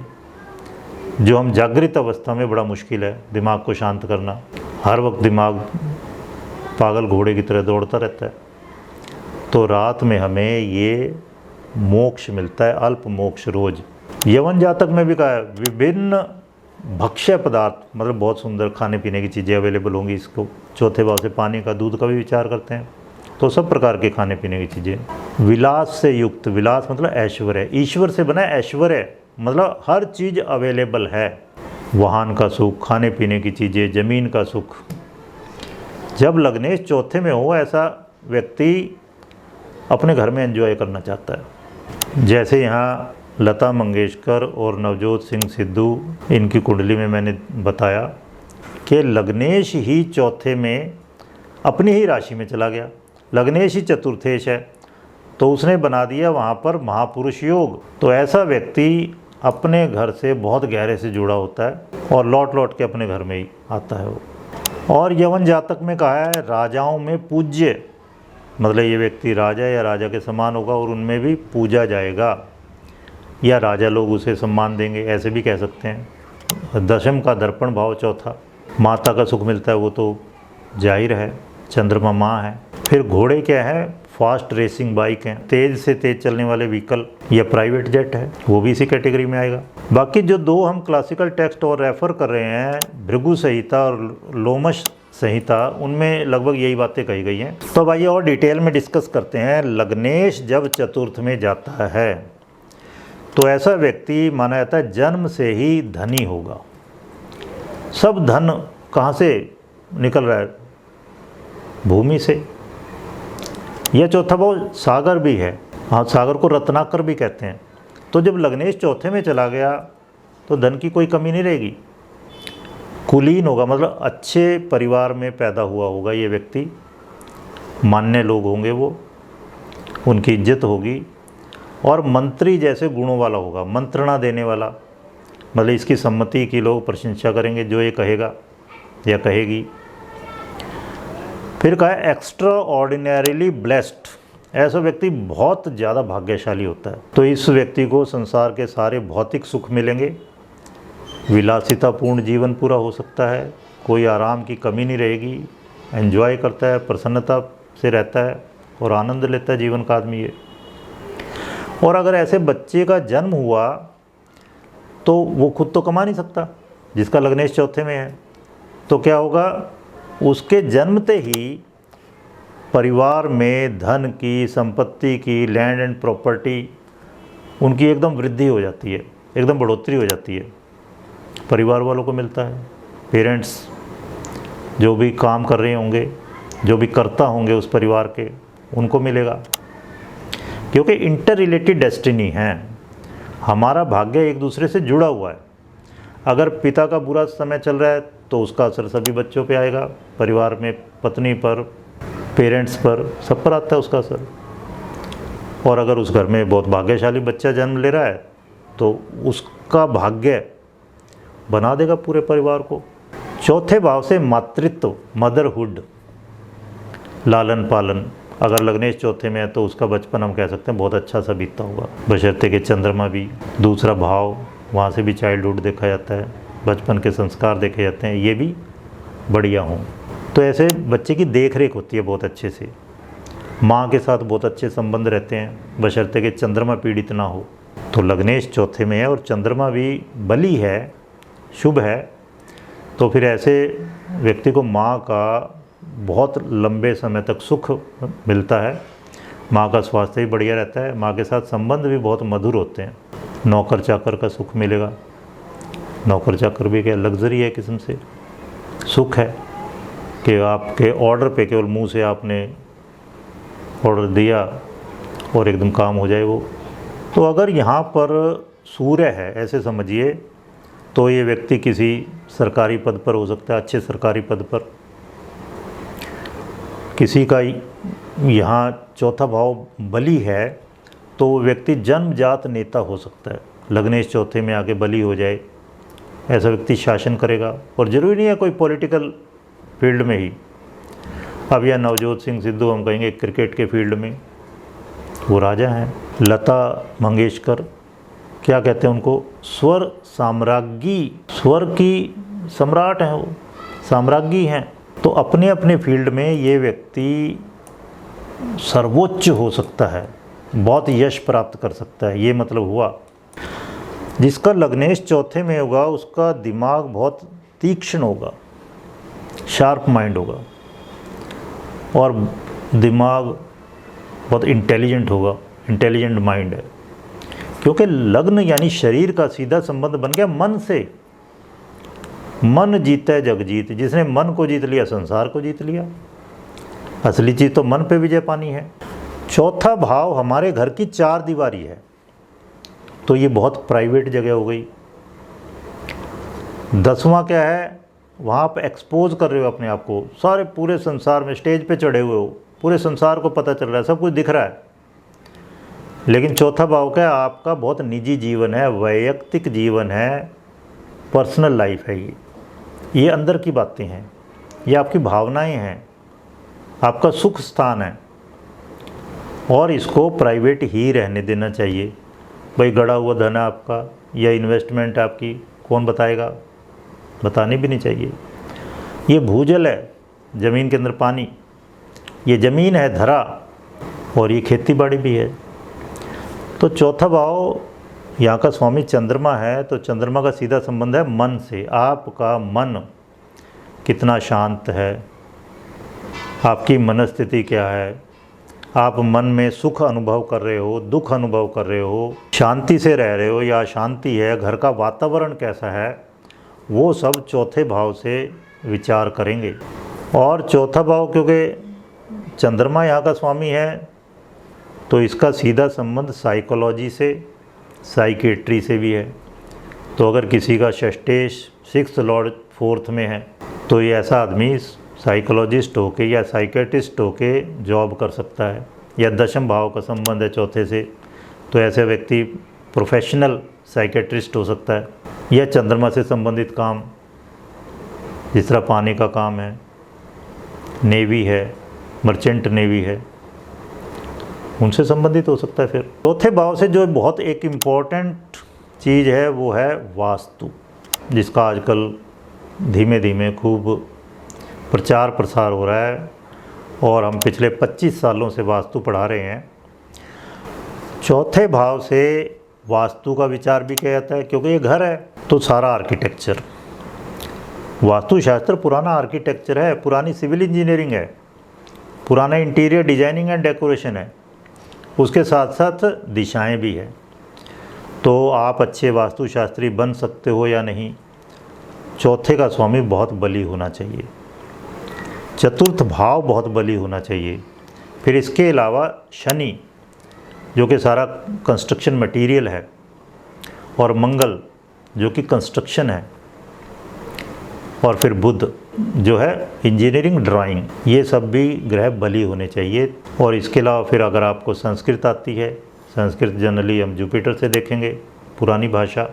जो हम जागृत अवस्था में बड़ा मुश्किल है दिमाग को शांत करना, हर वक्त दिमाग पागल घोड़े की तरह दौड़ता रहता है। तो रात में हमें ये मोक्ष मिलता है, अल्प मोक्ष रोज। यवन जातक में भी कहा है विभिन्न भक्ष्य पदार्थ, मतलब बहुत सुंदर खाने पीने की चीज़ें अवेलेबल होंगी। इसको चौथे भाव से पानी का, दूध का भी विचार करते हैं, तो सब प्रकार के खाने पीने की चीज़ें। विलास से युक्त, विलास मतलब ऐश्वर्य, ईश्वर से बना ऐश्वर्य, मतलब हर चीज़ अवेलेबल है। वाहन का सुख, खाने पीने की चीज़ें, ज़मीन का सुख। जब लग्नेश चौथे में हो, ऐसा व्यक्ति अपने घर में एंजॉय करना चाहता है। जैसे यहाँ लता मंगेशकर और नवजोत सिंह सिद्धू, इनकी कुंडली में मैंने बताया कि लग्नेश ही चौथे में अपनी ही राशि में चला गया, लग्नेश ही चतुर्थेश है, तो उसने बना दिया वहाँ पर महापुरुष योग। तो ऐसा व्यक्ति अपने घर से बहुत गहरे से जुड़ा होता है, और लौट लौट के अपने घर में ही आता है वो। और यवन जातक में कहा है राजाओं में पूज्य, मतलब ये व्यक्ति राजा या राजा के समान होगा, और उनमें भी पूजा जाएगा, या राजा लोग उसे सम्मान देंगे, ऐसे भी कह सकते हैं। दशम का दर्पण भाव चौथा, माता का सुख मिलता है, वो तो जाहिर है, चंद्रमा माँ है। फिर घोड़े क्या है, फास्ट रेसिंग बाइक हैं, तेज़ से तेज़ चलने वाले व्हीकल, या प्राइवेट जेट है, वो भी इसी कैटेगरी में आएगा। बाकी जो दो हम क्लासिकल टेक्स्ट और रेफ़र कर रहे हैं, भृगु संहिता और लोमश संहिता, उनमें लगभग यही बातें कही गई हैं। तो भाई और डिटेल में डिस्कस करते हैं। लग्नेश जब चतुर्थ में जाता है तो ऐसा व्यक्ति माना जाता है जन्म से ही धनी होगा। सब धन कहाँ से निकल रहा है, भूमि से। यह चौथा भाव सागर भी है, हाँ, सागर को रत्नाकर भी कहते हैं। तो जब लग्नेश चौथे में चला गया तो धन की कोई कमी नहीं रहेगी, कुलीन होगा, मतलब अच्छे परिवार में पैदा हुआ होगा ये व्यक्ति, मान्य लोग होंगे वो, उनकी इज्जत होगी, और मंत्री जैसे गुणों वाला होगा, मंत्रणा देने वाला, मतलब इसकी सम्मति की लोग प्रशंसा करेंगे जो ये कहेगा या कहेगी। फिर कहा एक्स्ट्रा ऑर्डिनरीली ब्लेस्ड, ऐसा व्यक्ति बहुत ज़्यादा भाग्यशाली होता है। तो इस व्यक्ति को संसार के सारे भौतिक सुख मिलेंगे, विलासितापूर्ण जीवन पूरा हो सकता है, कोई आराम की कमी नहीं रहेगी, एंजॉय करता है, प्रसन्नता से रहता है और आनंद लेता है जीवन का आदमी ये। और अगर ऐसे बच्चे का जन्म हुआ तो वो खुद तो कमा नहीं सकता, जिसका लग्नेश चौथे में है, तो क्या होगा, उसके जन्मते ही परिवार में धन की, संपत्ति की, लैंड एंड प्रॉपर्टी, उनकी एकदम वृद्धि हो जाती है, एकदम बढ़ोतरी हो जाती है, परिवार वालों को मिलता है। पेरेंट्स जो भी काम कर रहे होंगे, जो भी करता होंगे उस परिवार के, उनको मिलेगा, क्योंकि इंटर रिलेटेड डेस्टिनी है। हमारा भाग्य एक दूसरे से जुड़ा हुआ है। अगर पिता का बुरा समय चल रहा है तो उसका असर सभी बच्चों पे आएगा, परिवार में पत्नी पर, पेरेंट्स पर, सब पर आता है उसका असर। और अगर उस घर में बहुत भाग्यशाली बच्चा जन्म ले रहा है तो उसका भाग्य बना देगा पूरे परिवार को। चौथे भाव से मातृत्व, मदरहुड, लालन पालन, अगर लग्नेश चौथे में है तो उसका बचपन हम कह सकते हैं बहुत अच्छा सा बीतता होगा, बशर्ते कि चंद्रमा भी दूसरा भाव, वहाँ से भी चाइल्डहुड देखा जाता है, बचपन के संस्कार देखे जाते हैं, ये भी बढ़िया हों। तो ऐसे बच्चे की देख रेख होती है बहुत अच्छे से, माँ के साथ बहुत अच्छे संबंध रहते हैं, बशर्ते कि चंद्रमा पीड़ित ना हो। तो लग्नेश चौथे में है और चंद्रमा भी बली है, शुभ है, तो फिर ऐसे व्यक्ति को माँ का बहुत लंबे समय तक सुख मिलता है, माँ का स्वास्थ्य भी बढ़िया रहता है, माँ के साथ संबंध भी बहुत मधुर होते हैं। नौकर चाकर का सुख मिलेगा, नौकर चाकर भी क्या लग्जरी है, किस्म से सुख है कि आपके ऑर्डर पे केवल मुंह से आपने ऑर्डर दिया और एकदम काम हो जाए वो। तो अगर यहाँ पर सूर्य है ऐसे समझिए, तो ये व्यक्ति किसी सरकारी पद पर हो सकता है, अच्छे सरकारी पद पर। किसी का यहाँ चौथा भाव बली है तो वो व्यक्ति जन्मजात नेता हो सकता है, लग्नेश चौथे में आके बली हो जाए, ऐसा व्यक्ति शासन करेगा। और ज़रूरी नहीं है कोई पॉलिटिकल फील्ड में ही। अब यह नवजोत सिंह सिद्धू हम कहेंगे क्रिकेट के फील्ड में वो राजा हैं। लता मंगेशकर क्या कहते हैं उनको, स्वर साम्राज्ञी, स्वर की सम्राट हैं वो, साम्राज्ञी हैं। तो अपने अपने फील्ड में ये व्यक्ति सर्वोच्च हो सकता है, बहुत यश प्राप्त कर सकता है, ये मतलब हुआ। जिसका लग्नेश चौथे में होगा उसका दिमाग बहुत तीक्ष्ण होगा, शार्प माइंड होगा, और दिमाग बहुत इंटेलिजेंट होगा, इंटेलिजेंट माइंड है। क्योंकि लग्न यानी शरीर का सीधा संबंध बन गया मन से। मन जीता है जग जीत, जिसने मन को जीत लिया संसार को जीत लिया। असली चीज़ तो मन पे विजय पानी है। चौथा भाव हमारे घर की चार दीवारी है, तो ये बहुत प्राइवेट जगह हो गई। 10वां क्या है, वहाँ आप एक्सपोज कर रहे हो अपने आप को, सारे पूरे संसार में स्टेज पे चढ़े हुए हो, पूरे संसार को पता चल रहा है, सब कुछ दिख रहा है। लेकिन चौथा भाव क्या है, आपका बहुत निजी जीवन है, वैयक्तिक जीवन है, पर्सनल लाइफ है। ये अंदर की बातें हैं, ये आपकी भावनाएं हैं, आपका सुख स्थान है, और इसको प्राइवेट ही रहने देना चाहिए। भाई गड़ा हुआ धन है आपका या इन्वेस्टमेंट है आपकी, कौन बताएगा, बतानी भी नहीं चाहिए। ये भूजल है, ज़मीन के अंदर पानी, ये ज़मीन है धरा, और ये खेती बाड़ी भी है। तो चौथा भाव यहाँ का स्वामी चंद्रमा है, तो चंद्रमा का सीधा संबंध है मन से। आपका मन कितना शांत है, आपकी मनस्थिति क्या है, आप मन में सुख अनुभव कर रहे हो, दुख अनुभव कर रहे हो, शांति से रह रहे हो या अशांति है, घर का वातावरण कैसा है, वो सब चौथे भाव से विचार करेंगे। और चौथा भाव क्योंकि चंद्रमा यहाँ का स्वामी है, तो इसका सीधा संबंध साइकोलॉजी से, साइकेट्री से भी है। तो अगर किसी का षष्ठेश 6th लॉर्ड 4th में है, तो ये ऐसा आदमी साइकोलॉजिस्ट होके या साइकेट्रिस्ट होके जॉब कर सकता है। या 10th भाव का संबंध है चौथे से, तो ऐसे व्यक्ति प्रोफेशनल साइकेट्रिस्ट हो सकता है। या चंद्रमा से संबंधित काम, जिस तरह पानी का काम है, नेवी है, मर्चेंट नेवी है, उनसे संबंधित हो सकता है। फिर चौथे भाव से जो बहुत एक इम्पॉर्टेंट चीज़ है वो है वास्तु, जिसका आजकल धीमे धीमे खूब प्रचार प्रसार हो रहा है, और हम पिछले 25 सालों से वास्तु पढ़ा रहे हैं। चौथे भाव से वास्तु का विचार भी किया जाता है, क्योंकि ये घर है तो सारा आर्किटेक्चर, वास्तुशास्त्र पुराना आर्किटेक्चर है, पुरानी सिविल इंजीनियरिंग है, पुराना इंटीरियर डिजाइनिंग एंड डेकोरेशन है, उसके साथ साथ दिशाएं भी है। तो आप अच्छे वास्तुशास्त्री बन सकते हो या नहीं, चौथे का स्वामी बहुत बली होना चाहिए, चतुर्थ भाव बहुत बली होना चाहिए। फिर इसके अलावा शनि जो कि सारा कंस्ट्रक्शन मटेरियल है, और मंगल जो कि कंस्ट्रक्शन है, और फिर बुध जो है इंजीनियरिंग ड्राइंग, ये सब भी ग्रह बली होने चाहिए। और इसके अलावा फिर अगर आपको संस्कृत आती है, संस्कृत जनरली हम जुपिटर से देखेंगे, पुरानी भाषा,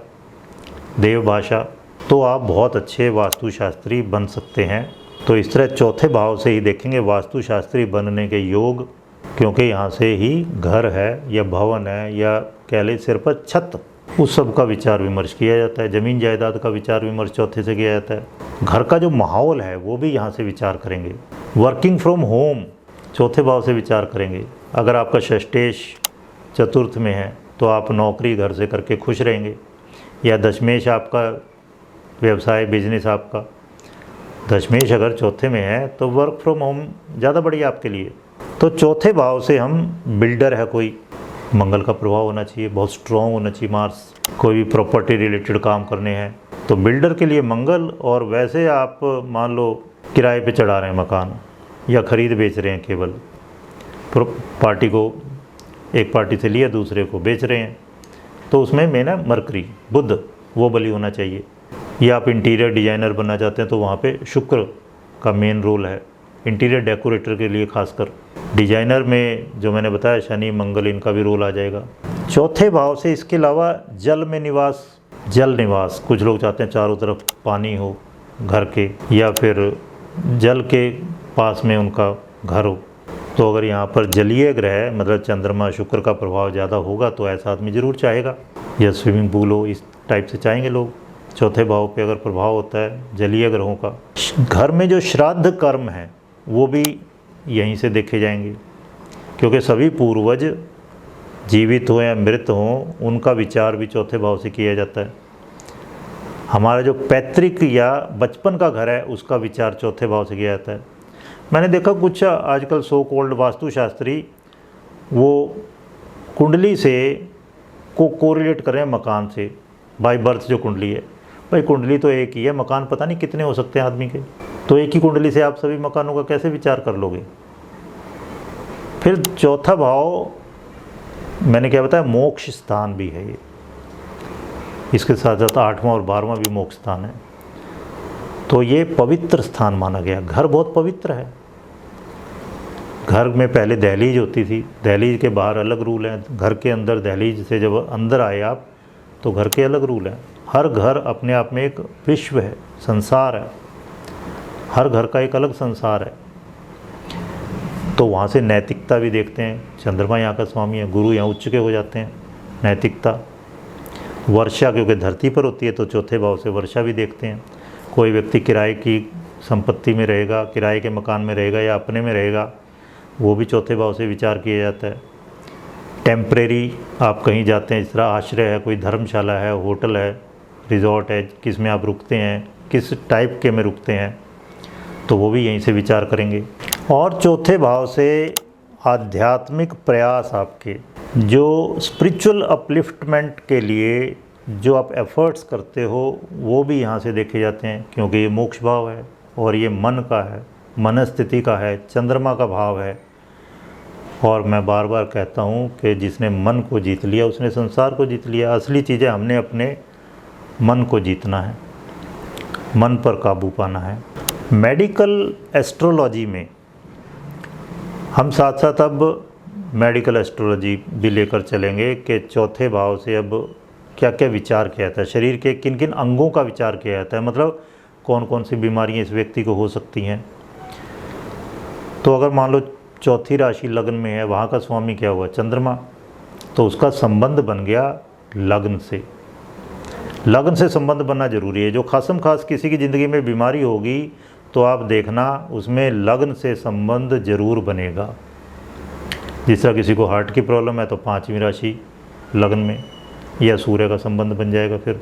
देव भाषा, तो आप बहुत अच्छे वास्तुशास्त्री बन सकते हैं। तो इस तरह चौथे भाव से ही देखेंगे वास्तुशास्त्री बनने के योग क्योंकि यहाँ से ही घर है या भवन है या कह ले सिर पर छत, उस सब का विचार विमर्श किया जाता है। ज़मीन जायदाद का विचार विमर्श चौथे से किया जाता है। घर का जो माहौल है वो भी यहाँ से विचार करेंगे। वर्किंग फ्रॉम होम चौथे भाव से विचार करेंगे। अगर आपका षष्ठेश चतुर्थ में है तो आप नौकरी घर से करके खुश रहेंगे, या दशमेश आपका व्यवसाय बिजनेस आपका, दशमेश अगर चौथे में है तो वर्क फ्रॉम होम ज़्यादा बढ़िया आपके लिए। तो चौथे भाव से हम बिल्डर है, कोई मंगल का प्रभाव होना चाहिए, बहुत स्ट्रॉन्ग होना चाहिए मार्स। कोई भी प्रॉपर्टी रिलेटेड काम करने हैं तो बिल्डर के लिए मंगल। और वैसे आप मान लो किराए पे चढ़ा रहे हैं मकान या ख़रीद बेच रहे हैं, केवल पार्टी को एक पार्टी से लिया दूसरे को बेच रहे हैं, तो उसमें मेन है मरकरी, बुध, वो बली होना चाहिए। या आप इंटीरियर डिज़ाइनर बनना चाहते हैं तो वहाँ पे शुक्र का मेन रोल है। इंटीरियर डेकोरेटर के लिए खासकर, डिजाइनर में जो मैंने बताया शनि मंगल, इनका भी रोल आ जाएगा। चौथे भाव से इसके अलावा जल में निवास, जल निवास, कुछ लोग चाहते हैं चारों तरफ पानी हो घर के, या फिर जल के पास में उनका घर हो। तो अगर यहाँ पर जलीय ग्रह मतलब चंद्रमा शुक्र का प्रभाव ज़्यादा होगा तो ऐसा आदमी ज़रूर चाहेगा, या स्विमिंग पूल हो, इस टाइप से चाहेंगे लोग। चौथे भाव पे अगर प्रभाव होता है जलीय ग्रहों का। घर में जो श्राद्ध कर्म है वो भी यहीं से देखे जाएंगे, क्योंकि सभी पूर्वज जीवित हो या मृत हों उनका विचार भी चौथे भाव से किया जाता है। हमारा जो पैतृक या बचपन का घर है उसका विचार चौथे भाव से किया जाता है। मैंने देखा कुछ आजकल सो कॉल्ड वास्तुशास्त्री वो कुंडली से को कोरिलेट कर रहे हैं मकान से, बाय बर्थ जो कुंडली है। भाई कुंडली तो एक ही है, मकान पता नहीं कितने हो सकते हैं आदमी के, तो एक ही कुंडली से आप सभी मकानों का कैसे विचार कर लोगे। फिर चौथा भाव मैंने क्या बताया, मोक्ष स्थान भी है ये, इसके साथ साथ 8वां और 12वां भी मोक्ष स्थान है। तो ये पवित्र स्थान माना गया। घर बहुत पवित्र है। घर में पहले दहलीज होती थी, दहलीज के बाहर अलग रूल हैं, घर के अंदर दहलीज से जब अंदर आए आप तो घर के अलग रूल हैं। हर घर अपने आप में एक विश्व है, संसार है, हर घर का एक अलग संसार है। तो वहाँ से नैतिकता भी देखते हैं। चंद्रमा यहाँ का स्वामी है, गुरु यहाँ उच्च के हो जाते हैं। नैतिकता, वर्षा क्योंकि धरती पर होती है तो चौथे भाव से वर्षा भी देखते हैं। कोई व्यक्ति किराए की संपत्ति में रहेगा, किराए के मकान में रहेगा या अपने में रहेगा, वो भी चौथे भाव से विचार किया जाता है। टेम्परेरी आप कहीं जाते हैं, इस तरह आश्रय है, कोई धर्मशाला है, होटल है, रिजॉर्ट है, किस में आप रुकते हैं, किस टाइप के में रुकते हैं, तो वो भी यहीं से विचार करेंगे। और चौथे भाव से आध्यात्मिक प्रयास, आपके जो स्पिरिचुअल अपलिफ्टमेंट के लिए जो आप एफर्ट्स करते हो वो भी यहाँ से देखे जाते हैं, क्योंकि ये मोक्ष भाव है और ये मन का है, मनस्थिति का है, चंद्रमा का भाव है। और मैं बार बार कहता हूँ कि जिसने मन को जीत लिया उसने संसार को जीत लिया। असली चीज़ें हमने अपने मन को जीतना है, मन पर काबू पाना है। मेडिकल एस्ट्रोलॉजी में हम साथ साथ अब मेडिकल एस्ट्रोलॉजी भी लेकर चलेंगे कि चौथे भाव से अब क्या क्या विचार किया जाता है, शरीर के किन किन अंगों का विचार किया जाता है, मतलब कौन कौन सी बीमारियां इस व्यक्ति को हो सकती हैं। तो अगर मान लो चौथी राशि लग्न में है, वहाँ का स्वामी क्या हुआ, चंद्रमा, तो उसका संबंध बन गया लग्न से। लग्न से संबंध बनना जरूरी है। जो खासम खास किसी की ज़िंदगी में बीमारी होगी तो आप देखना उसमें लग्न से संबंध जरूर बनेगा। जिस तरह किसी को हार्ट की प्रॉब्लम है तो 5वीं राशि लग्न में या सूर्य का संबंध बन जाएगा फिर।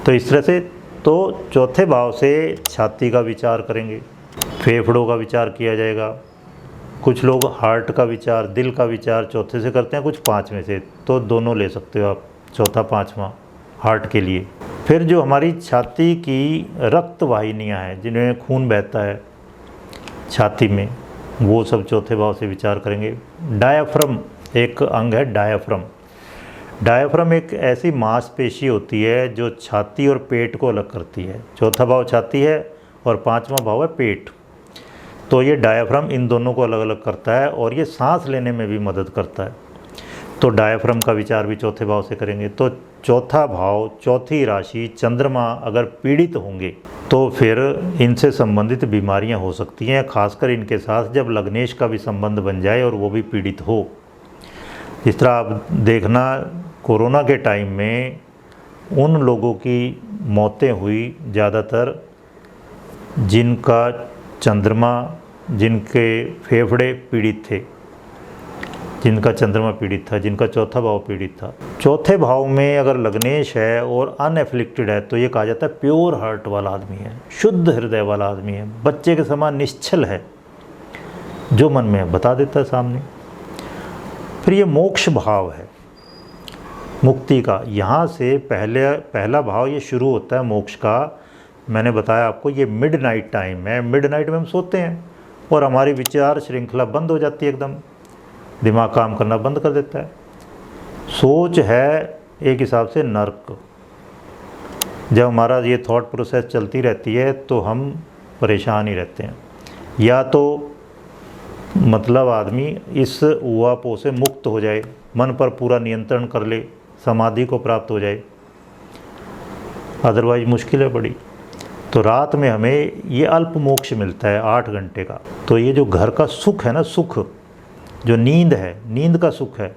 तो इस तरह से तो चौथे भाव से छाती का विचार करेंगे, फेफड़ों का विचार किया जाएगा। कुछ लोग हार्ट का विचार, दिल का विचार चौथे से करते हैं, कुछ 5वें से, तो दोनों ले सकते हो आप, चौथा 5वां हार्ट के लिए। फिर जो हमारी छाती की रक्त वाहिनियाँ हैं जिनमें खून बहता है छाती में, वो सब चौथे भाव से विचार करेंगे। डायाफ्राम एक अंग है, डायाफ्राम। डायाफ्राम एक ऐसी मांसपेशी होती है जो छाती और पेट को अलग करती है। चौथा भाव छाती है और 5वां भाव है पेट। तो ये डायाफ्राम इन दोनों को अलग अलग करता है और ये सांस लेने में भी मदद करता है। तो डायफ्राम का विचार भी चौथे भाव से करेंगे। तो चौथा भाव, चौथी राशि चंद्रमा अगर पीड़ित होंगे तो फिर इनसे संबंधित बीमारियां हो सकती हैं, खासकर इनके साथ जब लग्नेश का भी संबंध बन जाए और वो भी पीड़ित हो। इस तरह आप देखना कोरोना के टाइम में उन लोगों की मौतें हुई ज़्यादातर जिनका चंद्रमा, जिनके फेफड़े पीड़ित थे, जिनका चंद्रमा पीड़ित था, जिनका चौथा भाव पीड़ित था। चौथे भाव में अगर लग्नेश है और अनएफ्लिक्टेड है तो ये कहा जाता है प्योर हार्ट वाला आदमी है, शुद्ध हृदय वाला आदमी है, बच्चे के समान निश्चल है, जो मन में बता देता है सामने। फिर ये मोक्ष भाव है, मुक्ति का। यहाँ से पहला भाव ये शुरू होता है मोक्ष का। मैंने बताया आपको ये मिडनाइट टाइम है, मिडनाइट में हम सोते हैं और हमारी विचार श्रृंखला बंद हो जाती है, एकदम दिमाग काम करना बंद कर देता है। सोच है एक हिसाब से नर्क। जब हमारा ये थॉट प्रोसेस चलती रहती है तो हम परेशान ही रहते हैं। या तो मतलब आदमी इस उहापोह से मुक्त हो जाए, मन पर पूरा नियंत्रण कर ले, समाधि को प्राप्त हो जाए, अदरवाइज मुश्किल है बड़ी। तो रात में हमें ये अल्प मोक्ष मिलता है 8 घंटे का। तो ये जो घर का सुख है ना, सुख जो नींद है, नींद का सुख है,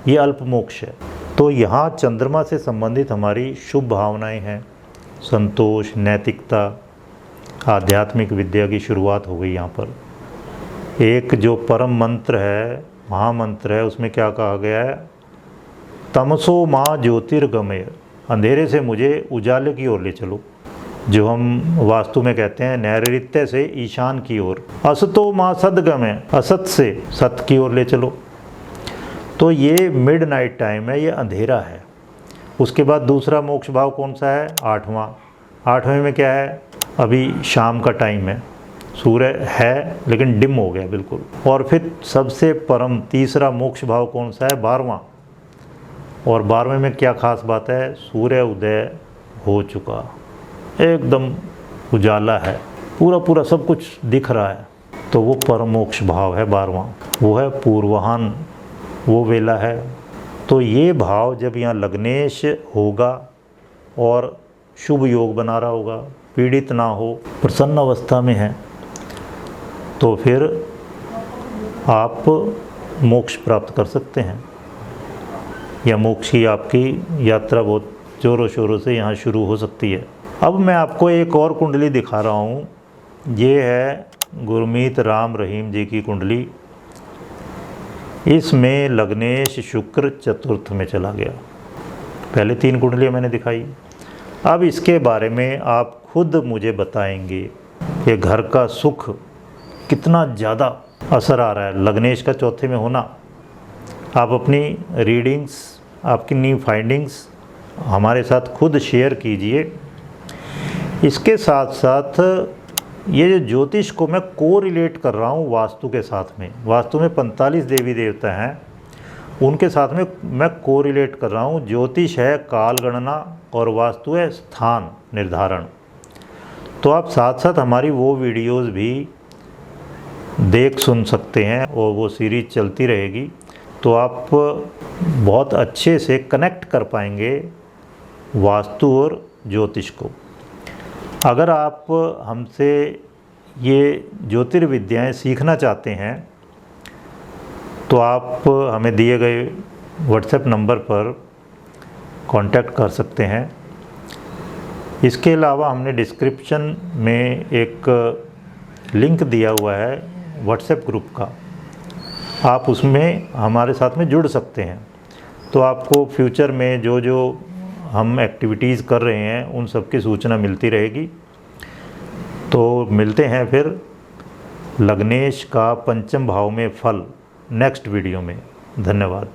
ये अल्प मोक्ष है। तो यहाँ चंद्रमा से संबंधित हमारी शुभ भावनाएं हैं, संतोष, नैतिकता, आध्यात्मिक विद्या की शुरुआत हो गई यहाँ पर। एक जो परम मंत्र है, महामंत्र है, उसमें क्या कहा गया है, तमसो माँ ज्योतिर्गमय, अंधेरे से मुझे उजाले की ओर ले चलो, जो हम वास्तु में कहते हैं नैऋत्य से ईशान की ओर। असतो माँ सद्गमय, असत से सत की ओर ले चलो। तो ये मिडनाइट टाइम है, ये अंधेरा है। उसके बाद दूसरा मोक्ष भाव कौन सा है, 8वां। 8वें में क्या है, अभी शाम का टाइम है, सूर्य है लेकिन डिम हो गया बिल्कुल। और फिर सबसे परम तीसरा मोक्ष भाव कौन सा है, 12वां। और 12वें में क्या खास बात है, सूर्य उदय हो चुका, एकदम उजाला है, पूरा पूरा सब कुछ दिख रहा है। तो वो परम मोक्ष भाव है 12वां, वो है पूर्वाह्न, वो वेला है। तो ये भाव जब यहाँ लग्नेश होगा और शुभ योग बना रहा होगा, पीड़ित ना हो, प्रसन्न अवस्था में है, तो फिर आप मोक्ष प्राप्त कर सकते हैं, या मोक्ष की आपकी यात्रा बहुत ज़ोरों शोरों से यहाँ शुरू हो सकती है। अब मैं आपको एक और कुंडली दिखा रहा हूँ। ये है गुरमीत राम रहीम जी की कुंडली। इसमें लग्नेश शुक्र चतुर्थ में चला गया। पहले 3 कुंडलियाँ मैंने दिखाई। अब इसके बारे में आप खुद मुझे बताएंगे कि घर का सुख कितना ज़्यादा असर आ रहा है लग्नेश का चौथे में होना। आप अपनी रीडिंग्स, आपकी न्यू फाइंडिंग्स हमारे साथ खुद शेयर कीजिए। इसके साथ साथ ये जो ज्योतिष को मैं को रिलेट कर रहा हूँ वास्तु के साथ में, वास्तु में 45 देवी देवता हैं, उनके साथ में मैं को रिलेट कर रहा हूँ। ज्योतिष है काल गणना और वास्तु है स्थान निर्धारण। तो आप साथ साथ हमारी वो वीडियोस भी देख सुन सकते हैं और वो सीरीज चलती रहेगी, तो आप बहुत अच्छे से कनेक्ट कर पाएंगे वास्तु और ज्योतिष को। अगर आप हमसे ये ज्योतिर्विद्याएं सीखना चाहते हैं तो आप हमें दिए गए व्हाट्सएप नंबर पर कांटेक्ट कर सकते हैं। इसके अलावा हमने डिस्क्रिप्शन में एक लिंक दिया हुआ है व्हाट्सएप ग्रुप का, आप उसमें हमारे साथ में जुड़ सकते हैं। तो आपको फ्यूचर में जो जो हम एक्टिविटीज़ कर रहे हैं उन सब की सूचना मिलती रहेगी। तो मिलते हैं फिर लग्नेश का पंचम भाव में फल नेक्स्ट वीडियो में। धन्यवाद।